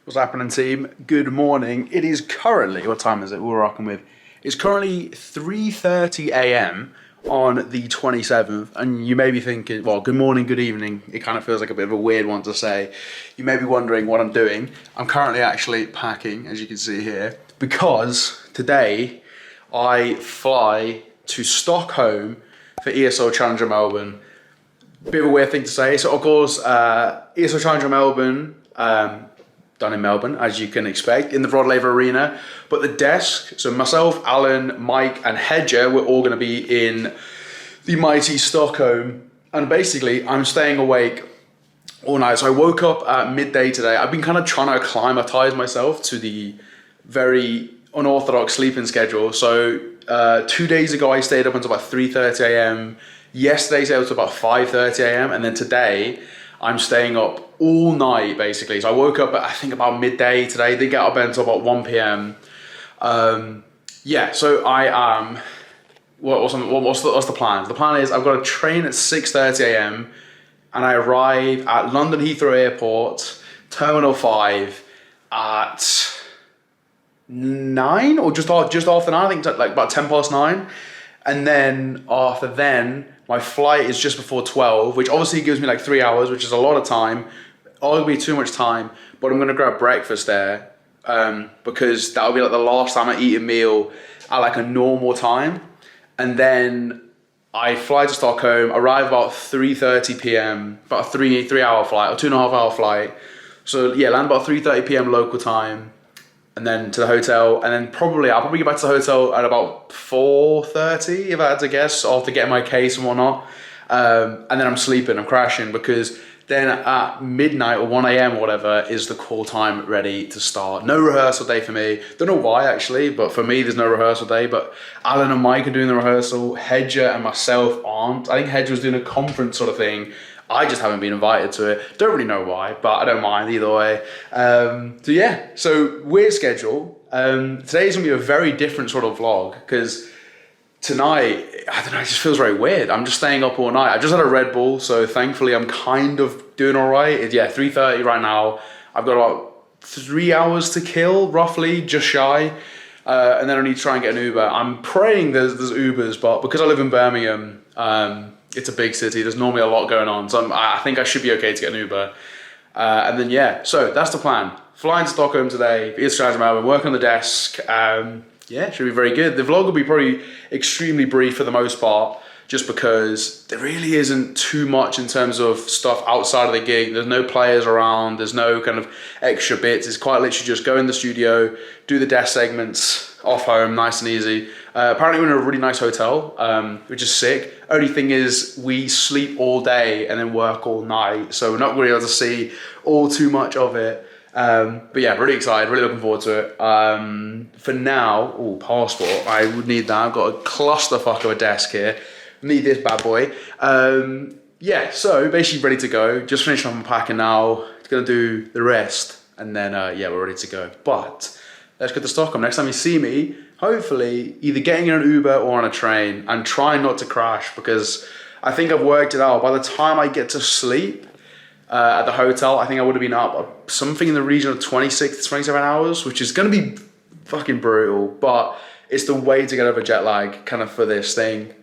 What's happening, team? Good morning. It is currently, what time is it? We're rocking with. It's currently 3:30 a.m. on the 27th, and you may be thinking, well, good morning, good evening. It kind of feels like a bit of a weird one to say. You may be wondering what I'm doing. I'm currently actually packing, as you can see here, because today I fly to Stockholm for ESL Challenger Melbourne. Bit of a weird thing to say. So, of course, ESL Challenger Melbourne, done in Melbourne, as you can expect, in the Rod Laver Arena. But the desk, so myself, Alan, Mike, and Hedger, we're all going to be in the mighty Stockholm. And basically, I'm staying awake all night. So I woke up at midday today. I've been kind of trying to acclimatize myself to the very unorthodox sleeping schedule. So 2 days ago, I stayed up until about 3:30 a.m. Yesterday, I stayed up until about 5:30 a.m. And then today, I'm staying up all night, basically. So I woke up at, I think, about midday today. Didn't get out of bed until about 1 p.m. Yeah, so I am... What's the plan? The plan is I've got a train at 6:30 a.m. and I arrive at London Heathrow Airport, Terminal 5 at 9 or just after 9. I think it's like about 10 past 9. And then after then, my flight is just before 12, which obviously gives me like 3 hours, which is a lot of time. Arguably too much time, but I'm gonna grab breakfast there because that'll be like the last time I eat a meal at like a normal time. And then I fly to Stockholm, arrive about 3:30 p.m, about a three-hour flight, or 2.5 hour flight. So yeah, land about 3:30 p.m. local time, and then to the hotel, and then I'll probably get back to the hotel at about 4:30 if I had to guess, after getting my case and whatnot. And then I'm sleeping, I'm crashing, because then at midnight or 1 a.m. or whatever is the call time ready to start. No rehearsal day for me. Don't know why actually, but for me there's no rehearsal day. But Alan and Mike are doing the rehearsal. Hedger and myself aren't. I think Hedger was doing a conference sort of thing. I just haven't been invited to it. Don't really know why, but I don't mind either way. So yeah, so weird schedule. Today's gonna be a very different sort of vlog because tonight, I don't know, it just feels very weird. I'm just staying up all night. I just had a Red Bull, so thankfully I'm kind of doing all right. Yeah, 3:30 right now. I've got about 3 hours to kill, roughly, just shy. And then I need to try and get an Uber. I'm praying there's Ubers, but because I live in Birmingham, it's a big city. There's normally a lot going on, so I think I should be okay to get an Uber. And then yeah, so that's the plan. Flying to Stockholm today, ESL Challenger Melbourne, work on the desk. Yeah, it should be very good. The vlog will be probably extremely brief for the most part, just because there really isn't too much in terms of stuff outside of the gig. There's no players around, there's no kind of extra bits. It's quite literally just go in the studio, do the desk segments off home, nice and easy. Apparently we're in a really nice hotel, which is sick. Only thing is we sleep all day and then work all night, so we're not really able to see all too much of it. But yeah, really excited, really looking forward to it. For now, passport, I would need that. I've got a clusterfuck of a desk here. Need this bad boy. Yeah, so basically ready to go. Just finished unpacking now. Gonna do the rest, and then yeah, we're ready to go. But let's go to Stockholm. Next time you see me, hopefully either getting in an Uber or on a train, and trying not to crash, because I think I've worked it out. By the time I get to sleep at the hotel, I think I would have been up something in the region of 26 to 27 hours, which is going to be fucking brutal, but it's the way to get over jet lag kind of for this thing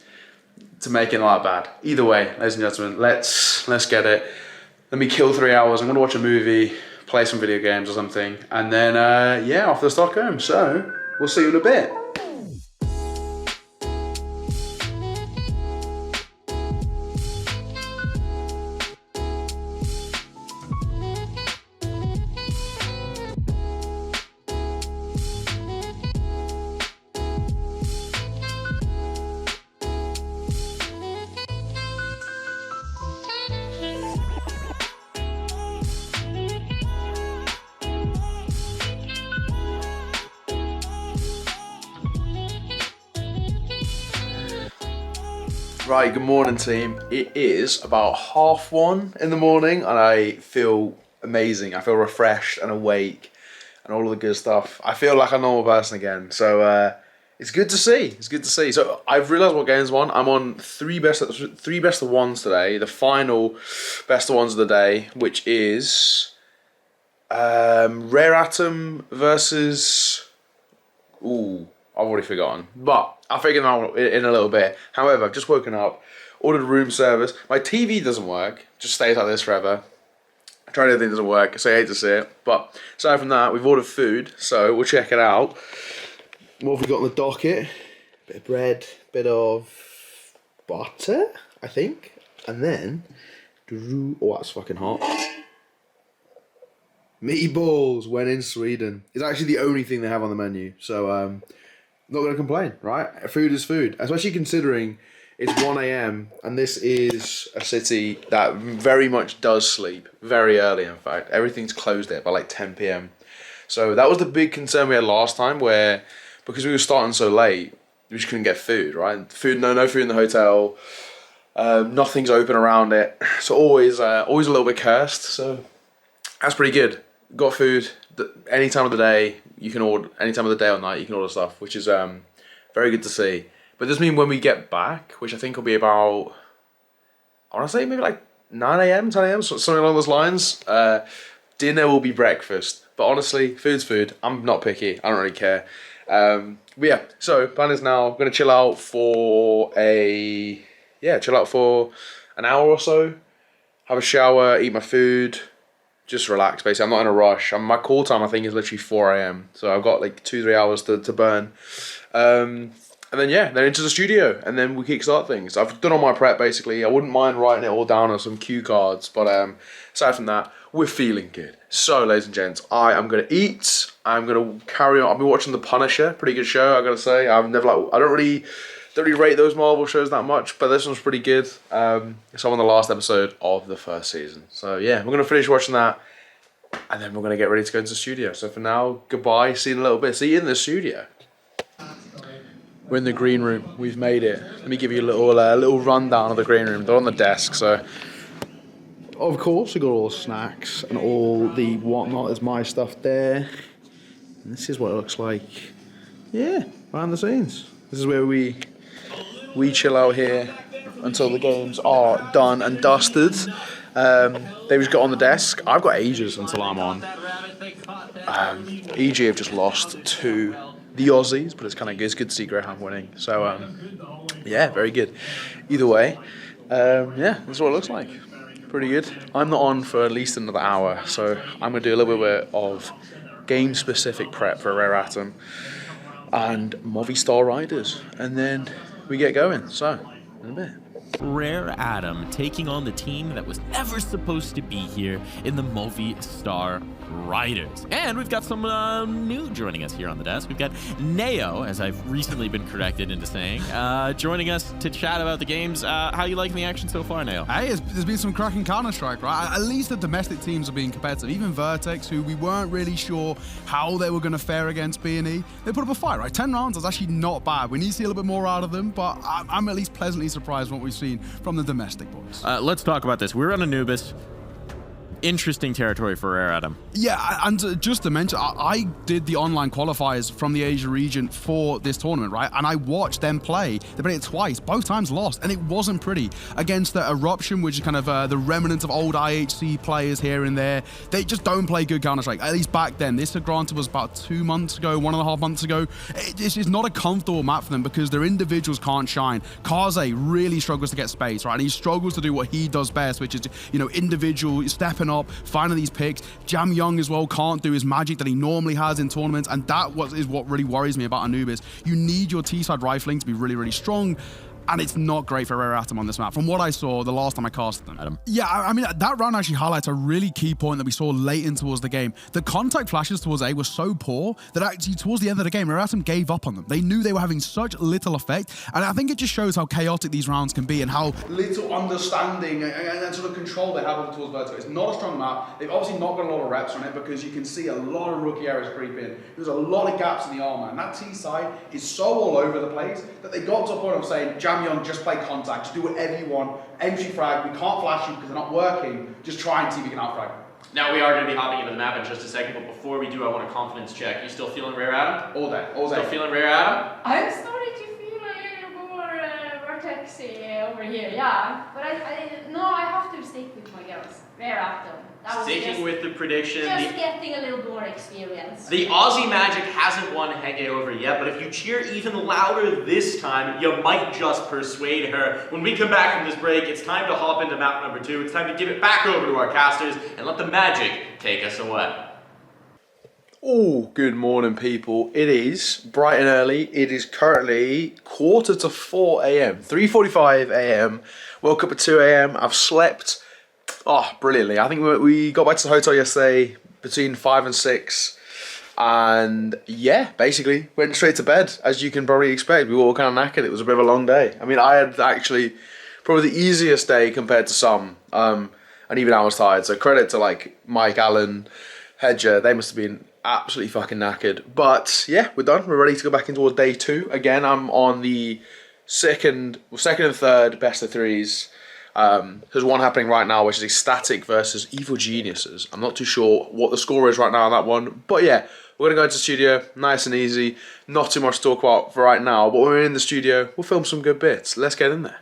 to make it not that bad. Either way, ladies and gentlemen, let's get it. Let me kill 3 hours. I'm going to watch a movie, play some video games or something, and then yeah, off to Stockholm. So we'll see you in a bit. Right, good morning team. It is about 1:30 in the morning and I feel amazing. I feel refreshed and awake and all of the good stuff. I feel like a normal person again. So it's good to see. It's good to see. So I've realised what games won. I'm on three best of ones today. The final best of ones of the day, which is Rare Atom versus... Ooh, I've already forgotten. But I'll figure them out in a little bit. However, I've just woken up, ordered room service. My TV doesn't work. Just stays like this forever. I tried everything, doesn't work, so I hate to see it. But aside from that, we've ordered food, so we'll check it out. What have we got on the docket? Bit of bread, bit of butter, I think. And then... Oh, that's fucking hot. Meatballs when in Sweden. It's actually the only thing they have on the menu. So, not going to complain, right? Food is food. Especially considering it's 1 a.m. and this is a city that very much does sleep. Very early, in fact. Everything's closed there by like 10 p.m. So that was the big concern we had last time where, because we were starting so late, we just couldn't get food, right? No food in the hotel. Nothing's open around it, so always a little bit cursed. So that's pretty good. Got food any time of the day. You can order any time of the day or night. You can order stuff, which is very good to see. But does mean when we get back, which I think will be about, I want to say maybe like 9 a.m., 10 a.m., something along those lines. Dinner will be breakfast. But honestly, food's food. I'm not picky. I don't really care. But yeah, so plan is now I'm gonna chill out for an hour or so, have a shower, eat my food, just relax basically. I'm not in a rush. My call time I think is literally 4 a.m. So I've got like 2-3 hours to burn. And then into the studio and then we kickstart things. I've done all my prep basically. I wouldn't mind writing it all down on some cue cards, but aside from that, we're feeling good. So ladies and gents, I am gonna eat. I'm gonna carry on. I've been watching The Punisher, pretty good show, I gotta say. I don't really rate those Marvel shows that much, but this one's pretty good. It's on the last episode of the first season. So yeah, we're going to finish watching that, and then we're going to get ready to go into the studio. So for now, goodbye, see you in a little bit. See you in the studio. We're in the green room, we've made it. Let me give you a little rundown of the green room. They're on the desk, so... Of course, we got all the snacks and all the whatnot. There's my stuff there. And this is what it looks like, behind the scenes. This is where we chill out here until the games are done and dusted. They've just got on the desk. I've got ages until I'm on. EG have just lost to the Aussies, but it's good to see Graham winning. So, very good. Either way, this is what it looks like. Pretty good. I'm not on for at least another hour, so I'm going to do a little bit of game-specific prep for Rare Atom and Movistar Riders, and then we get going. So, in a bit. Rare Atom taking on the team that was never supposed to be here in the Movistar Riders. And we've got some new joining us here on the desk. We've got Ne0kai, as I've recently been corrected into saying, joining us to chat about the games. How you liking the action so far, Ne0kai? Hey, there's been some cracking Counter-Strike, right? At least the domestic teams are being competitive. Even Vertex, who we weren't really sure how they were going to fare against B&E, they put up a fight, right? 10 rounds is actually not bad. We need to see a little bit more out of them, but I'm at least pleasantly surprised what we've seen from the domestic boys. Let's talk about this. We're on Anubis. Interesting territory for Rare Atom. Yeah, and just to mention, I did the online qualifiers from the Asia region for this tournament, right? And I watched them play. They played it twice, both times lost, and it wasn't pretty. Against the Eruption, which is kind of the remnant of old IHC players here and there. They just don't play good Counter-Strike, at least back then. This, granted, was about 2 months ago, 1.5 months ago. It's not a comfortable map for them because their individuals can't shine. Kaze really struggles to get space, right? And he struggles to do what he does best, which is, individual stepping up, finding these picks. Jam Young as well can't do his magic that he normally has in tournaments, and that is what really worries me about Anubis. You need your T-side rifling to be really, really strong, and it's not great for Rare Atom on this map, from what I saw the last time I casted them. Adam. Yeah, I mean, that round actually highlights a really key point that we saw late in towards the game. The contact flashes towards A were so poor that actually towards the end of the game, Rare Atom gave up on them. They knew they were having such little effect, and I think it just shows how chaotic these rounds can be and how little understanding and sort of control they have towards Vertigo. It's not a strong map. They've obviously not got a lot of reps on it because you can see a lot of rookie errors creep in. There's a lot of gaps in the armor, and that T side is so all over the place that they got to a point of saying, Jam Young, just play contact, just do whatever you want. Entry frag, we can't flash you because they're not working. Just try and see if you can outfrag. Now we are going to be hopping into the map in just a second, but before we do, I want a confidence check. You still feeling Rare Atom? All day, all day. Still feeling Rare Atom? I'm starting to feel a little more Vertex sexy over here, yeah. But I have to stick with my girls. Rare Atom. That was Sticking with the prediction. Just getting a little more experience. The Aussie Magic hasn't won Henge over yet, but if you cheer even louder this time, you might just persuade her. When we come back from this break, it's time to hop into map number 2. It's time to give it back over to our casters and let the Magic take us away. Oh, good morning, people. It is bright and early. It is currently 3:45 a.m. 3:45 a.m. Woke up at 2 a.m. I've slept, brilliantly. I think we got back to the hotel yesterday between 5 and 6. And yeah, basically went straight to bed, as you can probably expect. We were all kind of knackered. It was a bit of a long day. I mean, I had actually probably the easiest day compared to some. And even I was tired. So credit to like Mike, Allen, Hedger. They must have been absolutely fucking knackered. But yeah, we're done. We're ready to go back into day 2. Again, I'm on the second and third best of 3s. There's one happening right now, which is Ecstatic versus Evil Geniuses. I'm not too sure what the score is right now on that one. But yeah, we're going to go into the studio, nice and easy. Not too much to talk about for right now. But when we're in the studio, we'll film some good bits. Let's get in there.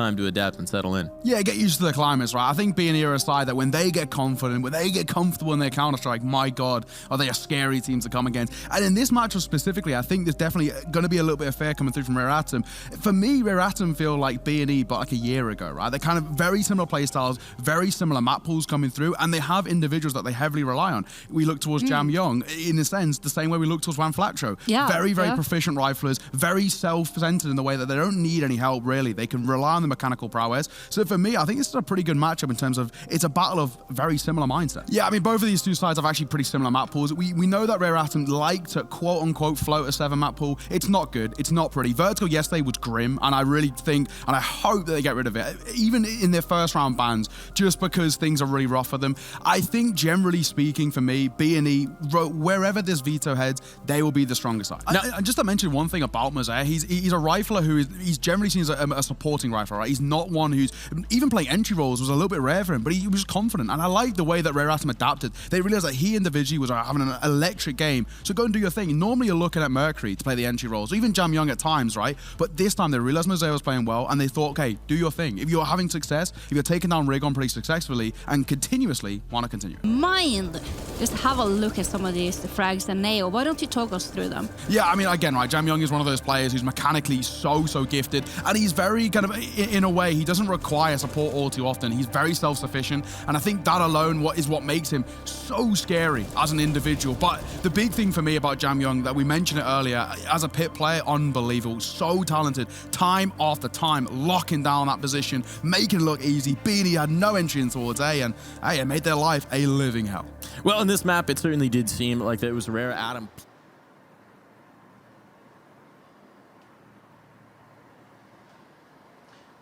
Time to adapt and settle in. Yeah, get used to the climates, right? I think B&E are a side that when they get confident, when they get comfortable in their Counter-Strike, my God, are they a scary team to come against. And in this matchup specifically, I think there's definitely going to be a little bit of fear coming through from Rare Atom. For me, Rare Atom feel like B&E, but like a year ago, right? They're kind of very similar playstyles, very similar map pools coming through, and they have individuals that they heavily rely on. We look towards Jam Young, in a sense, the same way we look towards Wan Flatcho. Yeah, very proficient riflers, very self-centered in the way that they don't need any help, really. They can rely on the mechanical prowess. So for me, I think this is a pretty good matchup in terms of it's a battle of very similar mindsets. Yeah, I mean, both of these two sides have actually pretty similar map pools. We know that Rare Atom like to quote-unquote float a 7 map pool. It's not good. It's not pretty. Vertical yesterday was grim, and I really think, and I hope that they get rid of it, even in their first round bans, just because things are really rough for them. I think, generally speaking, for me, B&E, wherever this veto heads, they will be the stronger side. Now, and just to mention one thing about Mazair, he's a rifler he's generally seen as a supporting rifler, right? He's not one who's even playing entry roles was a little bit rare for him, but he was confident, and I like the way that Rare Atom adapted. They realized that he individually was having an electric game, so go and do your thing. Normally you're looking at Ne0kai to play the entry roles, or even Jam Young at times, right? But this time they realized Mazair was playing well, and they thought, okay, do your thing. If you're having success, if you're taking down Rigon pretty successfully and continuously, want to continue. Mind, just have a look at some of these frags and Ne0. Why don't you talk us through them? Yeah, I mean, again, right, Jam Young is one of those players who's mechanically so gifted, and he's very kind of, in a way, he doesn't require support all too often. He's very self-sufficient, and I think that alone is what makes him so scary as an individual. But the big thing for me about Jam Young, that we mentioned it earlier, as a pit player, unbelievable, so talented, time after time, locking down that position, making it look easy. B&E had no entry in towards A, and hey, it made their life a living hell. Well, in this map, it certainly did seem like that it was Rare Atom.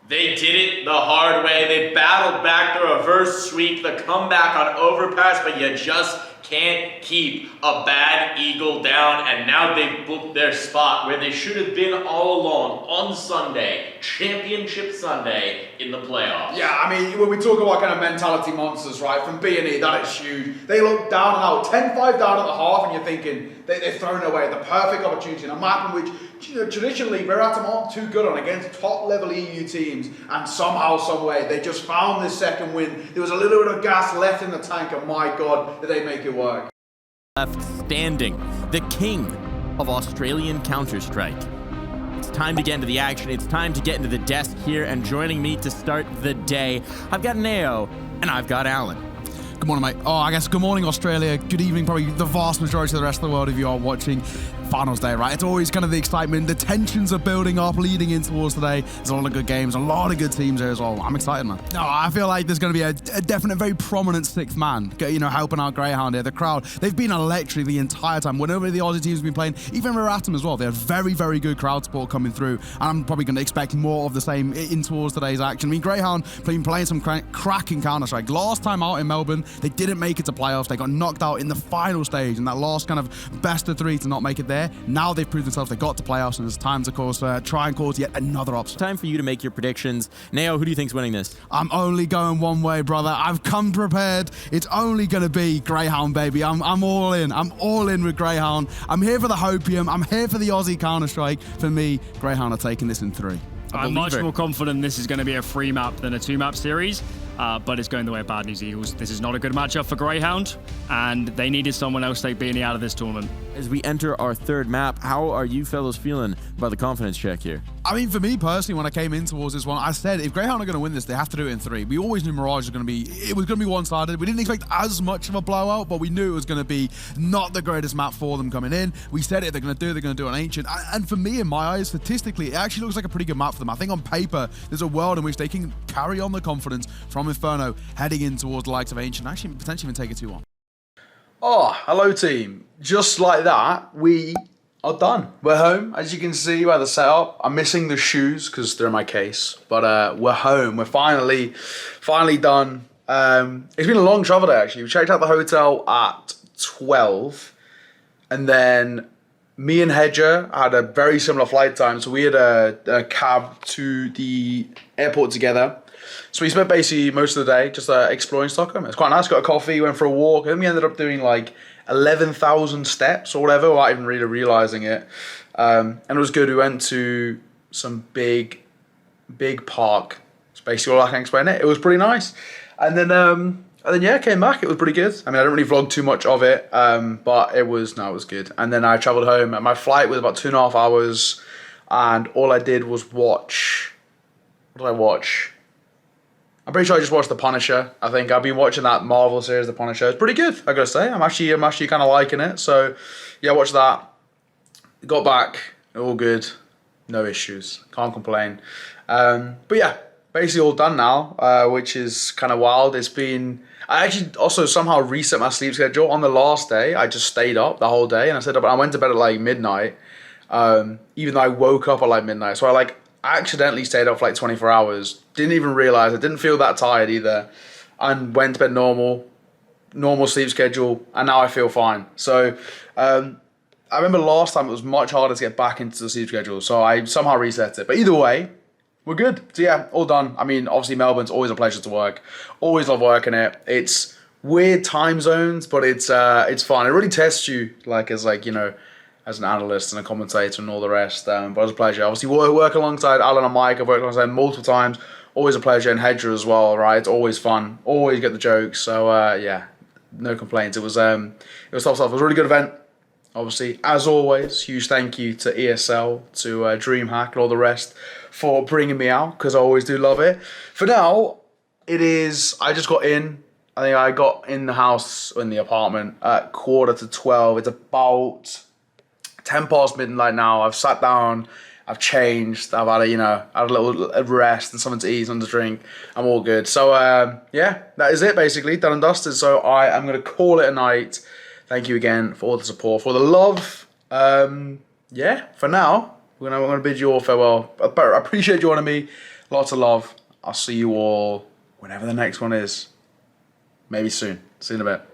They did it the hard way. They battled back the reverse sweep, the comeback on overpass, but you just can't keep a bad eagle down, and now they've booked their spot where they should have been all along on Sunday, Championship Sunday, in the playoffs. Yeah, I mean, when we talk about kind of mentality monsters, right, from B&E, that is huge. They look down and out, 10-5 down at the half, and you're thinking they've thrown away the perfect opportunity in a map in which, you know, traditionally Rare Atom aren't too good on against top-level EU teams, and somehow, some way, they just found this second win. There was a little bit of gas left in the tank, and my God, did they make it work. Left standing, the king of Australian Counter-Strike. It's time to get into the action. It's time to get into the desk here, and joining me to start the day, I've got Ne0 and I've got Allen. Good morning, mate. I guess good morning, Australia. Good evening, probably the vast majority of the rest of the world if you are watching. Finals day, right? It's always kind of the excitement. The tensions are building up, leading in towards today. There's a lot of good games, a lot of good teams there as well. I'm excited, man. No, I feel like there's going to be a definite, very prominent sixth man, you know, helping out Greyhound here. The crowd, they've been electric the entire time. Whenever the Aussie teams have been playing, even Rare Atom as well, they have very, very good crowd support coming through. And I'm probably going to expect more of the same in towards today's action. I mean, Greyhound been playing some cracking Counter-Strike. Last time out in Melbourne, they didn't make it to playoffs. They got knocked out in the final stage in that last kind of best of 3 to not make it there. there. Now they've proved themselves. They got to playoffs, and it's time to, of course, try and cause yet another upset. Time for you to make your predictions. Ne0, who do you think's winning this? I'm only going one way, brother. I've come prepared. It's only going to be Greyhound, baby. I'm all in. I'm all in with Greyhound. I'm here for the Hopium. I'm here for the Aussie Counter-Strike. For me, Greyhound are taking this in 3. I'm much more confident this is going to be a 3-map than a 2-map series, but it's going the way of Bad News Eagles. This is not a good matchup for Greyhound, and they needed someone else to take Beanie out of this tournament. As we enter our 3rd map, how are you fellows feeling about the confidence check here? I mean, for me personally, when I came in towards this one, I said if Greyhound are going to win this, they have to do it in 3. We always knew Mirage was going to be, it was going to be one-sided. We didn't expect as much of a blowout, but we knew it was going to be not the greatest map for them coming in. We said it, they're going to do an Ancient. And for me, in my eyes, statistically, it actually looks like a pretty good map for them. I think on paper, there's a world in which they can carry on the confidence from Inferno heading in towards the likes of Ancient, and actually potentially even take it 2-1. Oh, hello team. Just like that, we are done. We're home, as you can see by the setup. I'm missing the shoes because they're in my case, but we're home. We're finally done. It's been a long travel day, actually. We checked out the hotel at 12, and then me and Hedger had a very similar flight time, so we had a cab to the airport together. So we spent basically most of the day just exploring Stockholm. It's quite nice. Got a coffee, went for a walk. And then we ended up doing like 11,000 steps or whatever without even really realizing it. And it was good. We went to some big park. It's basically all I can explain it. It was pretty nice. And then yeah, came back. It was pretty good. I mean, I didn't really vlog too much of it, but it was good. And then I traveled home. And my flight was about 2.5 hours. And all I did was watch. What did I watch? I'm pretty sure I just watched The Punisher. I think I've been watching that Marvel series, The Punisher. It's pretty good, I gotta say. I'm actually kind of liking it. So, yeah, watched that. Got back, all good, no issues, can't complain. But yeah, basically all done now, which is kind of wild. I actually also somehow reset my sleep schedule. On the last day, I just stayed up the whole day, and I went to bed at like midnight, even though I woke up at like midnight. So I accidentally stayed up for like 24 hours. Didn't even realize. I didn't feel that tired either. And went to bed normal sleep schedule. And now I feel fine. So I remember last time it was much harder to get back into the sleep schedule. So I somehow reset it. But either way, we're good. So yeah, all done. I mean, obviously Melbourne's always a pleasure to work. Always love working it. It's weird time zones, but it's fun. It really tests you as an analyst and a commentator and all the rest, but it was a pleasure. Obviously, work alongside Alan and Mike. I've worked alongside them multiple times. Always a pleasure, and Hedger as well, right? It's always fun. Always get the jokes. So yeah, no complaints. It was top stuff. It was a really good event. Obviously, as always, huge thank you to ESL, to DreamHack, and all the rest for bringing me out, because I always do love it. For now, I just got in. I think I got in the house, in the apartment, at 11:45. It's about 10 past midnight now. I've sat down, I've changed, I've had a little rest and something to eat, something to drink. I'm all good. So yeah, that is it basically, done and dusted. So I am going to call it a night. Thank you again for all the support, for the love. Yeah, for now, we're gonna bid you all farewell. I appreciate you joining me. Lots of love. I'll see you all whenever the next one is. Maybe soon. See you in a bit.